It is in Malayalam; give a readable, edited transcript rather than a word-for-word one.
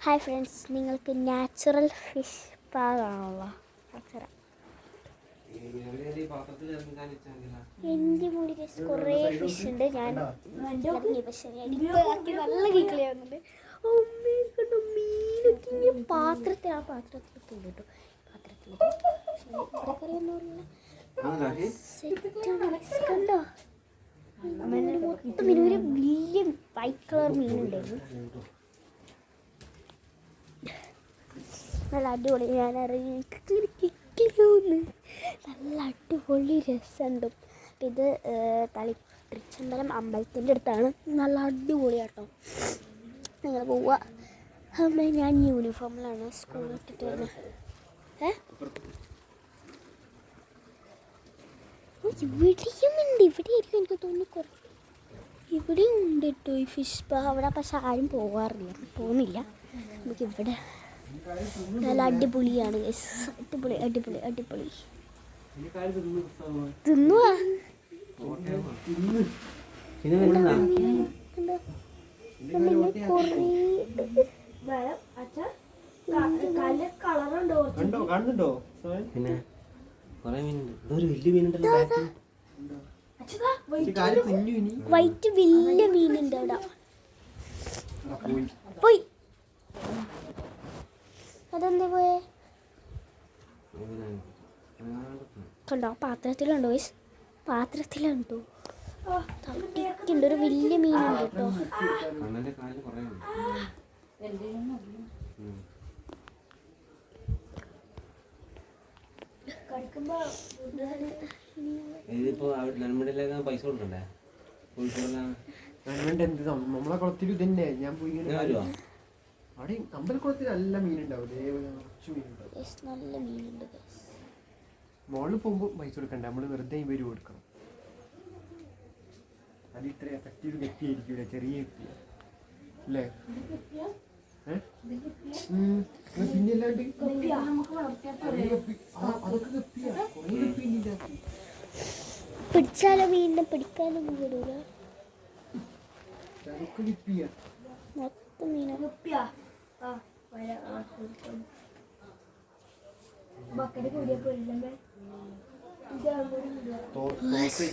ഹായ് ഫ്രണ്ട്സ്, നിങ്ങൾക്ക് നാച്ചുറൽ ഫിഷ് പാകാണല്ലോ. എൻ്റെ മുടി കുറേ ഫിഷ് ഉണ്ട്. ഞാൻ പക്ഷേ നല്ല കീക്കളിയാകുന്നുണ്ട്. മീനൊക്കെ ഇങ്ങനെ പാത്രത്തിൽ ഉണ്ട് കേട്ടോ. കണ്ടോ, മൊത്തം ഒരു വലിയ വൈറ്റ് കളർ മീനുണ്ടായിരുന്നു. നല്ല അടിപൊളി. ഞാൻ നല്ല അടിപൊളി രസമുണ്ട്. ഇത് തളിപ്പറമ്പ് അമ്പലത്തിൻ്റെ അടുത്താണ്. നല്ല അടിപൊളിയാട്ടോ. നിങ്ങൾ പോവുക. അമ്മ ഞാൻ യൂണിഫോമിലാണ് സ്കൂളിൽ ഇട്ടിട്ട് വരുന്നത്. ഇവിടെയും ഉണ്ട്. ഇവിടെയായിരിക്കും എനിക്ക് തോന്നുന്നു കുറേ. ഇവിടെയും ഉണ്ട് കേട്ടോ ഈ ഫിഷ് പാ. അവിടെ പക്ഷെ ആരും പോകുന്നില്ല. നമുക്കിവിടെ നല്ല അടിപൊളിയാണ്. അടിപൊളി അടിപൊളി അടിപൊളി. തിന്നുവാ വൈറ്റ് വലിയ മീനുണ്ട് അവിടെ. പോയി അതെന്താ പോയേ? കണ്ടോ, പാത്രത്തിലുണ്ടോ? പാത്രത്തിലുണ്ടോ? തട്ടിക്കുണ്ട്. ഒരു വലിയ മീനുണ്ട് കേട്ടോ. പൈസ കൊടുക്കണ്ടേ? നമ്മളെ കുളത്തിൽ ഇതന്നെ ഞാൻ പോയി അവിടെ അമ്പലക്കുളത്തിൽ നല്ല മീനുണ്ടാവും. നല്ല മീനുണ്ട്. മോളിൽ പോകുമ്പോൾ പൈസ കൊടുക്കണ്ട, നമ്മൾ വെറുതെ ഇവര് കൊടുക്കണം. അത് ഇത്ര എഫക്റ്റീവ് ഗപ്പിയായിരിക്കൂല, ചെറിയ ഗപ്പിയ അല്ലേ? പിന്നെ അല്ലാണ്ട് അതൊക്കെ ഗപ്പിയാ. കുറേ ഗപ്പി ഉണ്ടാക്കി പിടിച്ചാലോ മീനിനെ പിടിക്കാനൊന്നും വരൂല. അതൊക്കെ ഗപ്പിയാ. മൊത്തം മീനാ. തോർത്ത് വെച്ച്